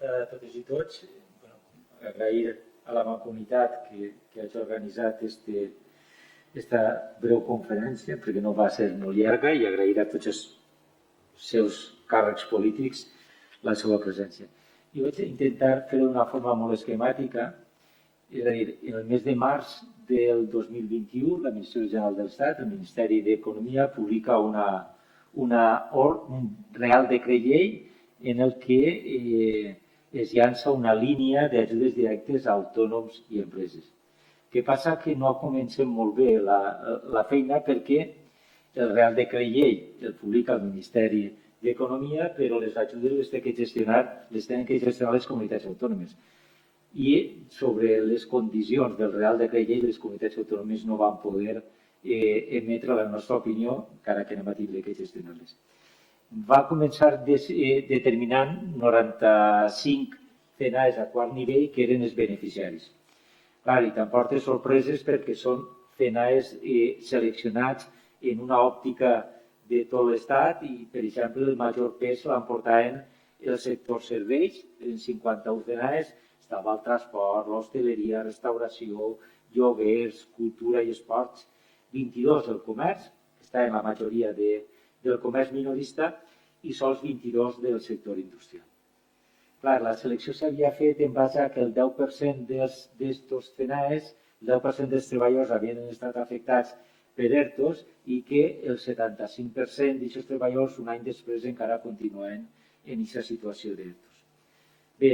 a totes i tots. Agrair a la Mancomunitat que hagi organitzat esta breu conferència, perquè no va ser molt llarga, i agrair a tots els seus càrrecs polítics la seva presència. I vaig intentar fer-ho d'una forma molt esquemàtica, és a dir, en el mes de març del 2021, l'Administració General de l'Estat, el Ministeri d'Economia, publica un Real Decret Llei en el que es llança una línia d'ajudes directes a autònoms i empreses. Què passa? Que no comencem molt bé la feina perquè el Real Decret Llei el publica el Ministeri d'Economia, però les ajudes les tenen que gestionar les comunitats autònomes. I sobre les condicions del Real Decret Llei, les comunitats autònomes no van poder emetre la nostra opinió, encara que anem a tindre que gestionar-les. Va començar determinant 95 CNAEs a quart nivell que eren els beneficiaris. Clar, i t'emportes sorpreses perquè són CNAEs seleccionats en una òptica de tot l'Estat i, per exemple, el major pes l'emportaven el sector serveis, en 51 CNAEs, estava el transport, l'hostaleria, restauració, lloguers, cultura i esports, 22 el comerç, que està en la majoria del comerç minorista, i sols 22 del sector industrial. Clar, la selecció s'havia fet en base a que el 10% d'estos CNAEs, el 10% dels treballadors havien estat afectats per ERTOs i que el 75% d'aquests treballadors un any després encara continuen en aquesta situació d'ERTOs. Bé,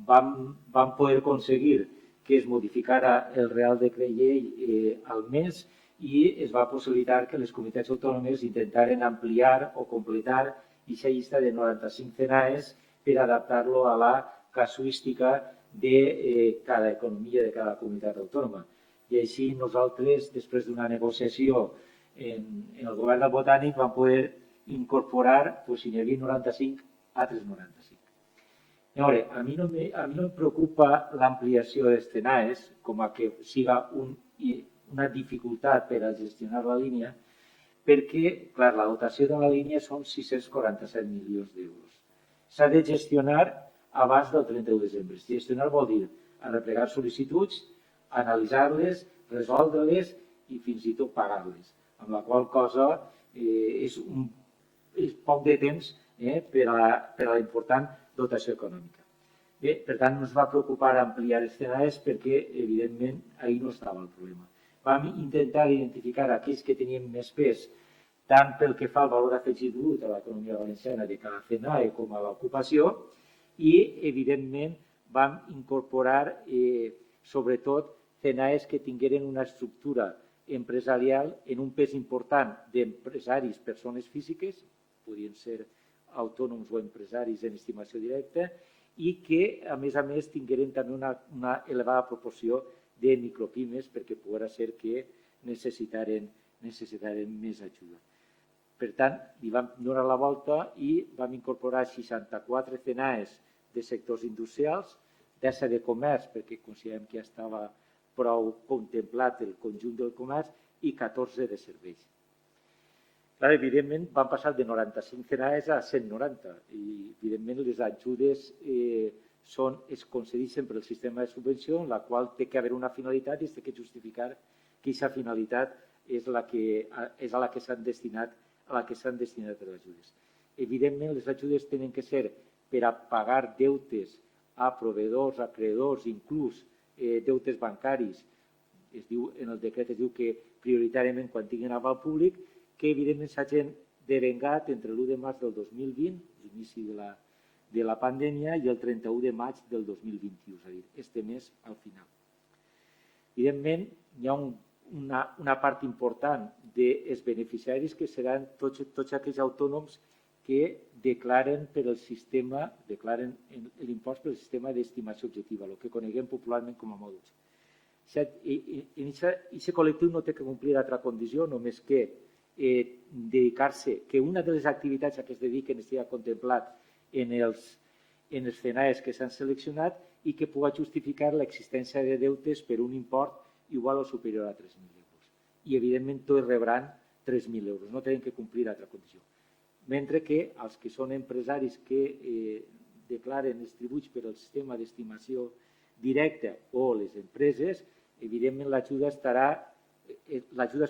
vam poder aconseguir que es modificara el Real Decret Llei al mes i es va possibilitar que les comunitats autònomes intentaren ampliar o completar aquesta llista de 95 CNAEs per adaptar-lo a la casuística de cada economia de cada comunitat autònoma. I així nosaltres, després d'una negociació en el govern del Botànic, vam poder incorporar, si n'hi havia 95, altres 95. Llavors, a mi no em preocupa l'ampliació dels CNAEs com a que siga una dificultat per a gestionar la línia, perquè, clar, la dotació de la línia són 647 milions d'euros. S'ha de gestionar abans del 31 de desembre. Gestionar vol dir arreplegar sol·licituds, analitzar-les, resoldre-les i fins i tot pagar-les, amb la qual cosa és poc de temps per a la important dotació econòmica. Bé, per tant, no ens va preocupar ampliar els CNAEs perquè, evidentment, ahir no estava el problema. Vam intentar identificar aquells que tenien més pes, tant pel que fa al valor afegit brut a l'economia valenciana de cada CNAE com a l'ocupació, i, evidentment, vam incorporar, sobretot, CNAEs que tingueren una estructura empresarial en un pes important d'empresaris, persones físiques, podien ser autònoms o empresaris en estimació directa, i que, a més, tingueren també una elevada proporció de micropimes perquè poguera ser que necessitaren més ajuda. Per tant, li vam donar la volta i vam incorporar 64 CNAEs de sectors industrials, 10 de comerç, perquè considerem que ja estava prou contemplat el conjunt del comerç, i 14 de serveis. Clar, evidentment, van passar de 95 CNAEs a 190 i, evidentment, les ajudes es concedeixen per el sistema de subvenció, en la qual té que haver una finalitat i s'ha de justificar que aquesta finalitat és a la que s'han destinat les ajudes. Evidentment, les ajudes tenen que ser per a pagar deutes a proveïdors, a credors, inclús deutes bancaris. En el decret es diu que prioritàriament quan tinguin aval públic, que evidentment s'hagin devengat entre l'1 de març del 2020, l'inici de la pandèmia, i el 31 de maig del 2021, és a dir, este mes al final. Evidentment, hi ha una part important dels beneficiaris que seran tots aquells autònoms que declaren l'impost per al sistema d'estimació objectiva, el que coneguem popularment com a mòduls. Aquest col·lectiu no té que complir altra condició, només que dedicar-se, que una de les activitats a què es dediquen estigui contemplat en els CNAEs que s'han seleccionat i que pugui justificar l'existència de deutes per un import igual o superior a 3.000 euros. I, evidentment, tots rebran 3.000 euros, no tenen que complir altra condició. Mentre que els que són empresaris que declaren els tributs per al sistema d'estimació directa o les empreses, evidentment l'ajuda es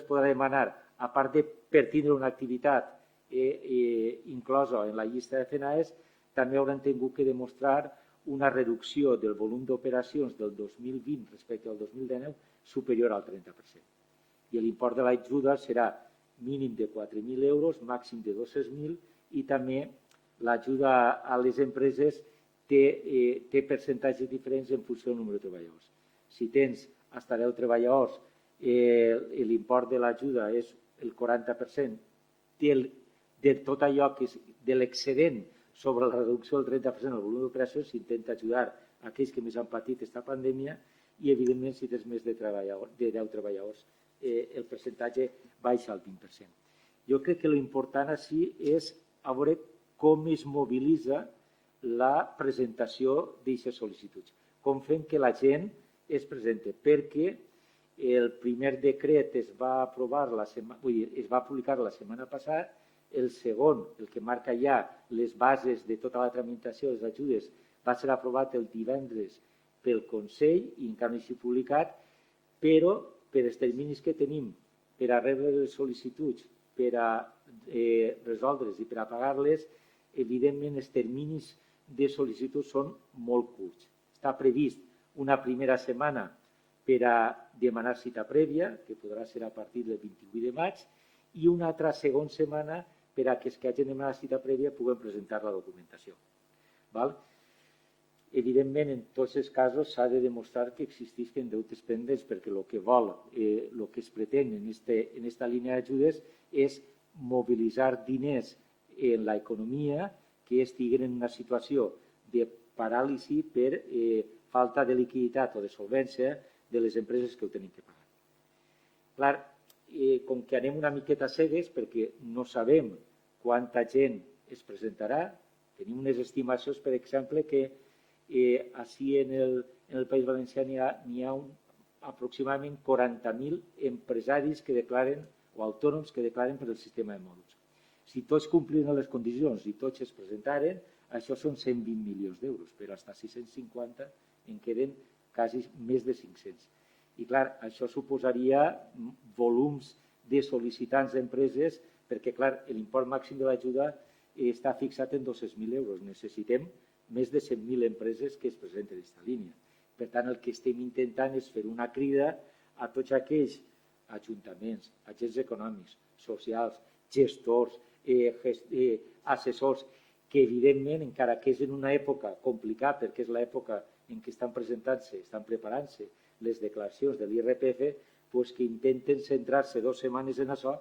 podrà demanar, a part de per tindre una activitat inclosa en la llista de FENAES, també hauran tingut que demostrar una reducció del volum d'operacions del 2020 respecte al 2019 superior al 30%. I l'import de l'ajuda serà mínim de 4.000 euros, màxim de 200.000, i també l'ajuda a les empreses té percentatges diferents en funció del número de treballadors. Si tens fins a 10 treballadors, l'import de l'ajuda és el 40% de tot allò que és de l'excedent sobre la reducció del 30% del volum d'operacions. S'intenta ajudar aquells que més han patit aquesta pandèmia i, evidentment, si tens més de 10 treballadors, el percentatge baixa al 20%. Jo crec que l'important així és a veure com es mobilitza la presentació d'aquestes sol·licituds. Com fem que la gent es presenti, perquè el primer decret es va publicar la setmana passada, el segon, el que marca ja les bases de tota la tramitació de les ajudes, va ser aprovat el divendres pel Consell i encara no s'ha publicat, però per els terminis que tenim per a rebre les sol·licituds, per a resoldre's i per a pagar-les, evidentment els terminis de sol·licituds són molt curts. Està previst una primera setmana per a demanar cita prèvia, que podrà ser a partir del 28 de maig, i una altra segona setmana per a que els que hagin demanat cita prèvia puguin presentar la documentació. Evidentment, en tots els casos s'ha de demostrar que existeixen deutes pendents, perquè el que es pretén en aquesta línia d'ajudes és mobilitzar diners en l'economia que estiguen en una situació de paràlisi per falta de liquiditat o de solvència de les empreses que ho tenen que pagar. Clar, com que anem una miqueta cegues, perquè no sabem quanta gent es presentarà, tenim unes estimacions, per exemple, que així en el País Valencià n'hi ha aproximadament 40.000 empresaris que declaren o autònoms que declaren per al sistema de mòduls. Si tots complien les condicions i tots es presentaren, això són 120 milions d'euros, però fins a 650 en queden quasi més de 500. I clar, això suposaria volums de sol·licitants d'empreses, perquè clar, l'import màxim de l'ajuda està fixat en 200.000 euros. Necessitem més de 100.000 empreses que es presenten en aquesta línia. Per tant, el que estem intentant és fer una crida a tots aquells ajuntaments, agents econòmics, socials, gestors, assessors, que evidentment, encara que és en una època complicada, perquè és l'època en què estan presentant-se, estan preparant-se les declaracions de l'IRPF, que intenten centrar-se 2 setmanes en això,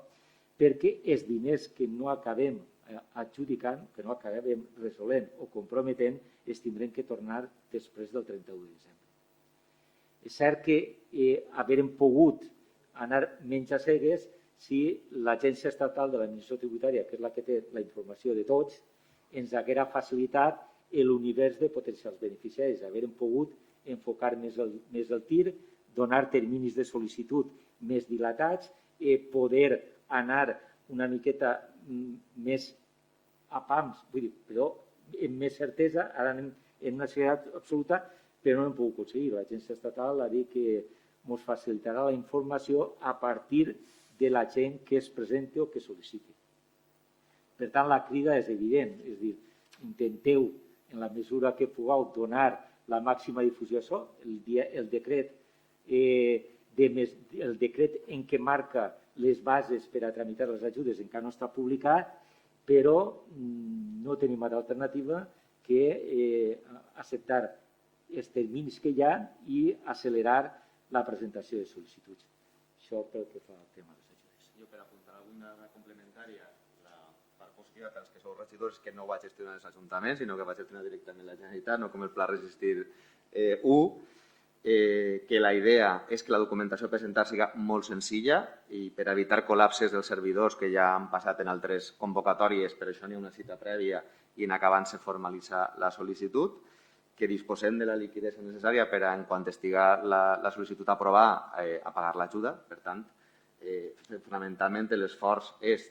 perquè els diners que no acabem adjudicant, que no acabem resolent o comprometent, es tindrem que tornar després del 31 de desembre. És cert que haguem pogut anar menys a cegues si l'Agència Estatal de l'Administració Tributària, que és la que té la informació de tots, ens haguera facilitat l'univers de potencials beneficiaris. Haguem pogut enfocar més el tir, donar terminis de sol·licitud més dilatats, poder anar una miqueta més a pams, però amb més certesa. Ara anem en una seguretat absoluta, però no hem pogut aconseguir. L'Agència Estatal ha dit que ens facilitarà la informació a partir de la gent que es presenti o que sol·liciti. Per tant, la crida és evident, és a dir, intenteu, en la mesura que pugueu, donar la màxima difusió a això. El decret en què marca les bases per a tramitar les ajudes encara no està publicat, però no tenim altra alternativa que acceptar els terminis que hi ha i accelerar la presentació de sol·licituds. Això pel que fa al tema de les ajudes. Jo, per apuntar alguna complementària, la part positiva pels que sou regidors és que no ho va gestionar els ajuntaments, sinó que va gestionar directament la Generalitat, no com el Pla Resistir 1, que la idea és que la documentació a presentar sigui molt senzilla i per evitar col·lapses dels servidors que ja han passat en altres convocatòries, per això n'hi ha una cita prèvia i en acabant-se formalitzar la sol·licitud, que disposem de la liquiditat necessària per a, en quant estigui la sol·licitud aprovada, a pagar l'ajuda. Per tant, fonamentalment l'esforç és,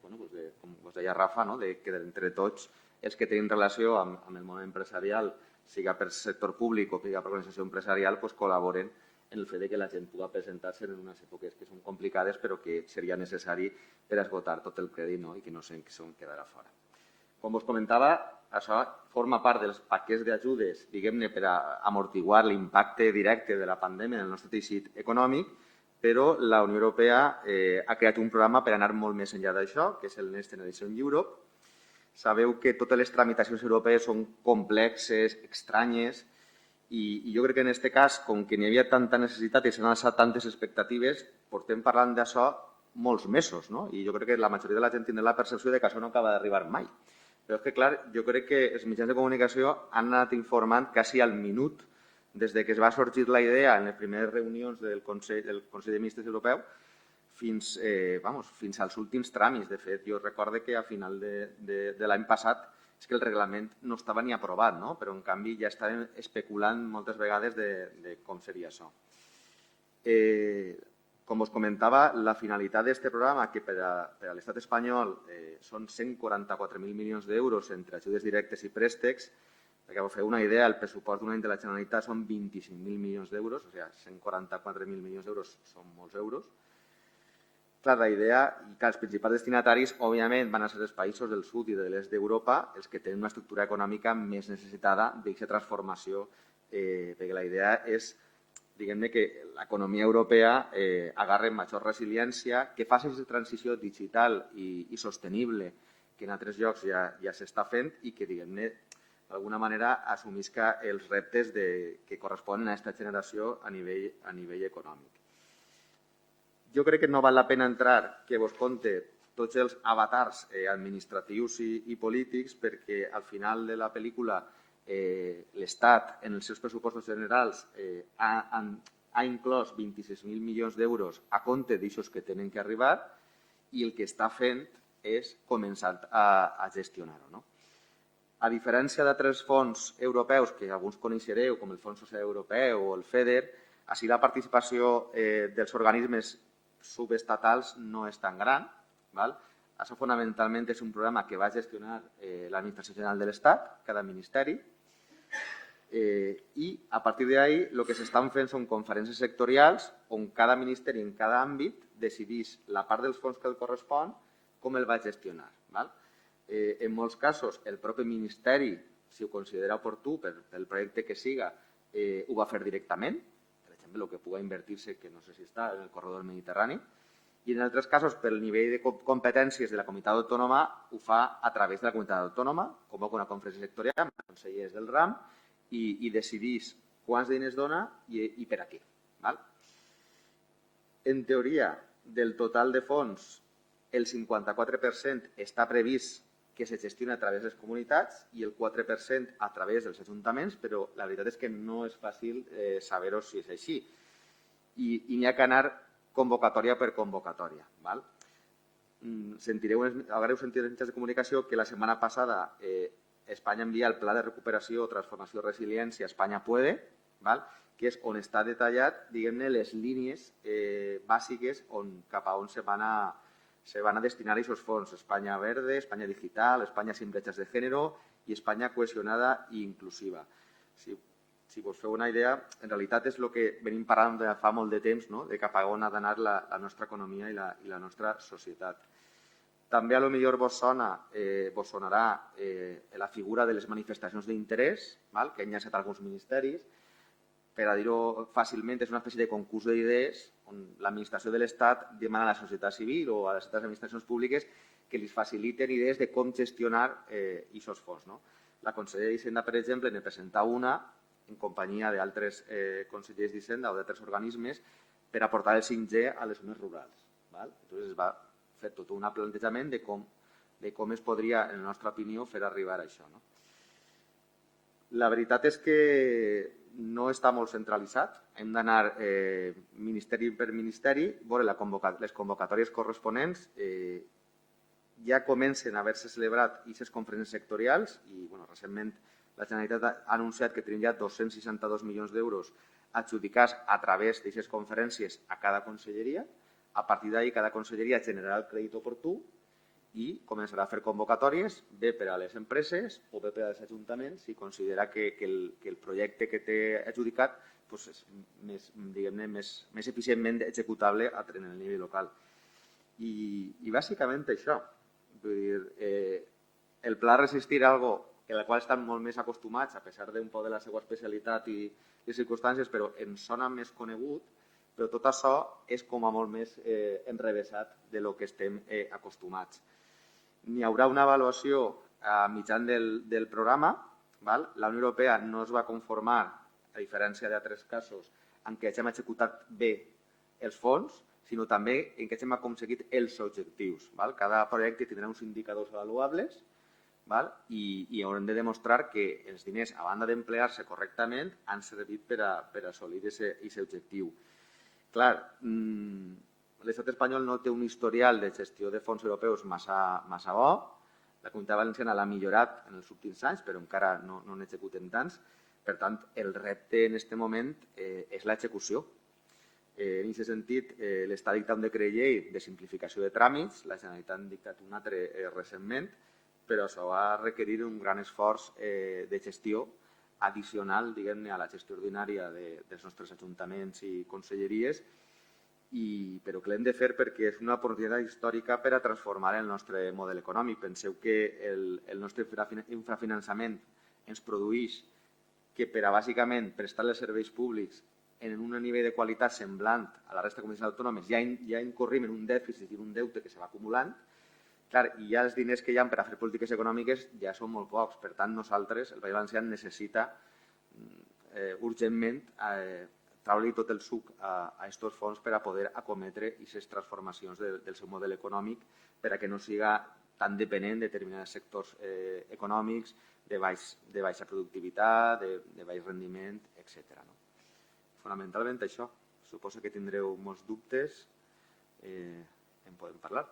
com us deia Rafa, que entre tots els que tenen relació amb el món empresarial, siga per sector públic o siga per organització empresarial, doncs col·laboren en el fet que la gent pugui presentar-se en unes èpoques que són complicades però que seria necessari per esgotar tot el crèdit, no? I que no se'n quedarà fora. Com us comentava, això forma part dels paquets d'ajudes, diguem-ne, per a amortiguar l'impacte directe de la pandèmia en el nostre teixit econòmic, però la Unió Europea ha creat un programa per anar molt més enllà d'això, que és el Next Generation Europe. Sabeu que totes les tramitacions europees són complexes, estranyes, i jo crec que en aquest cas, com que n'hi havia tanta necessitat i s'han alçat tantes expectatives, portem parlant d'això molts mesos, no? I jo crec que la majoria de la gent tindrà la percepció de que això no acaba d'arribar mai. Però és que, clar, jo crec que els mitjans de comunicació han anat informant quasi al minut des que es va sorgir la idea en les primeres reunions del Consell de Ministres Europeu fins als últims tràmits. De fet, jo recordo que a final de l'any passat és que el reglament no estava ni aprovat, no? Però en canvi ja estàvem especulant moltes vegades de com seria això. Com us comentava, la finalitat d'aquest programa, que per a l'estat espanyol són 144.000 milions d'euros entre ajudes directes i préstecs, perquè us feu una idea, el pressupost d'un any de la Generalitat són 25.000 milions d'euros, o sigui, 144.000 milions d'euros són molts euros. Clar, la idea, i que els principals destinataris, òbviament, van a ser els països del sud i de l'est d'Europa, els que tenen una estructura econòmica més necessitada d'aquesta transformació, perquè la idea és, diguem-ne, que l'economia europea agarri major resiliència, que faci aquesta transició digital i sostenible que en altres llocs ja s'està fent i que, diguem-ne, d'alguna manera assumisca els reptes que corresponen a aquesta generació a nivell econòmic. Jo crec que no val la pena entrar que vos conte tots els avatars administratius i polítics perquè al final de la pel·lícula l'Estat en els seus pressupostos generals ha inclòs 26.000 milions d'euros a compte d'aixòs que tenen que arribar i el que està fent és començar a gestionar-ho, no? A diferència d'altres fons europeus que alguns coneixereu, com el Fons Social Europeu o el FEDER, així la participació dels organismes subestatals no és tan gran. Això fonamentalment és un programa que va gestionar l'Administració General de l'Estat, cada ministeri, i a partir d'ahí el que s'estan fent són conferències sectorials on cada ministeri en cada àmbit decideix la part dels fons que el correspon com el va gestionar. En molts casos, el propi Ministeri, si ho considera oportú pel projecte que siga, ho va fer directament, per exemple, el que pugui invertir-se, que no sé si està en el corredor mediterrani, i en altres casos, pel nivell de competències de la comunitat autònoma, ho fa a través de la comunitat autònoma, convoca una conferència sectorial amb els consellers del RAM i decideix quants diners dona i per a què. En teoria, del total de fons, el 54% està previst que se gestiona a través de les comunitats i el 4% a través dels ajuntaments, però la veritat és que no és fàcil saber-ho si és així. I n'hi ha que anar convocatòria per convocatòria. Haureu sentit en mitjans de comunicació que la setmana passada Espanya envia el Pla de Recuperació, Transformació i Resiliència Espanya Puede, que és on està detallat, diguem-ne, les línies bàsiques cap a on se van a destinar aquests fons. Espanya Verde, Espanya Digital, Espanya sin brechas de género i Espanya cohesionada i inclusiva. Si vos feu una idea, en realitat és el que venim parlant de fa molt de temps, de cap a on ha d'anar la nostra economia i la nostra societat. També potser vos sonarà la figura de les manifestacions d'interès, que han llançat alguns ministeris. Per a dir-ho fàcilment, és una espècie de concurs d'idees on l'administració de l'Estat demana a la societat civil o a les altres administracions públiques que li faciliten idees de com gestionar aquests fons. La consellera d'Hisenda, per exemple, ne presenta una en companyia d'altres consellers d'Hisenda o d'altres organismes per aportar el 5G a les zones rurals. Llavors es va fer tot un plantejament de com es podria, en la nostra opinió, fer arribar a això. La veritat és que no està molt centralitzat. Hem d'anar ministeri per ministeri, veure les convocatòries corresponents. Ja comencen a haver-se celebrat aquestes conferències sectorials i recentment la Generalitat ha anunciat que tenim ja 262 milions d'euros adjudicats a través d'aquestes conferències a cada conselleria. A partir d'ahí, cada conselleria generarà el crèdit oportú i començarà a fer convocatòries bé per a les empreses o bé per als ajuntaments si considera que el projecte que té adjudicat és més eficientment executable en el nivell local. I bàsicament això. Vull dir, el pla Resistir algo en el qual estan molt més acostumats, a pesar d'un poc de la seva especialitat i circumstàncies, però ens sona més conegut, però tot això és com a molt més enrevessat de lo que estem acostumats. N'hi haurà una avaluació a mitjan del programa. La Unió Europea no es va conformar, a diferència d'altres casos, en què hagin executat bé els fons, sinó també en què hagin aconseguit els objectius. Cada projecte tindrà uns indicadors avaluables i haurem de demostrar que els diners, a banda d'emplear-se correctament, han servit per a assolir aquest objectiu. Clar, l'estat espanyol no té un historial de gestió de fons europeus massa bo. La Comunitat Valenciana l'ha millorat en els últims anys, però encara no n'executen tants. Per tant, el repte en aquest moment és l'execució. En aquest sentit, l'Estat ha dictat un decret llei de simplificació de tràmits, la Generalitat ha dictat un altre recentment, però això va requerir un gran esforç de gestió addicional, diguem-ne, a la gestió ordinària dels nostres ajuntaments i conselleries, però que l'hem de fer perquè és una oportunitat històrica per a transformar el nostre model econòmic. Penseu que el nostre infrafinançament ens produeix que per a bàsicament prestar els serveis públics en un nivell de qualitat semblant a la resta de comunitats autònomes ja incorrim en un dèficit i un deute que se va acumulant. Clar, i ja els diners que hi ha per a fer polítiques econòmiques ja són molt pocs. Per tant, nosaltres, el País Valencià, necessita urgentment treure-li tot el suc a aquests fons per a poder acometre aquestes transformacions del seu model econòmic per a que no siga tan dependent de determinats sectors econòmics, de baixa productivitat, de baix rendiment, etc. Fonamentalment això. Suposo que tindreu molts dubtes. En podem parlar.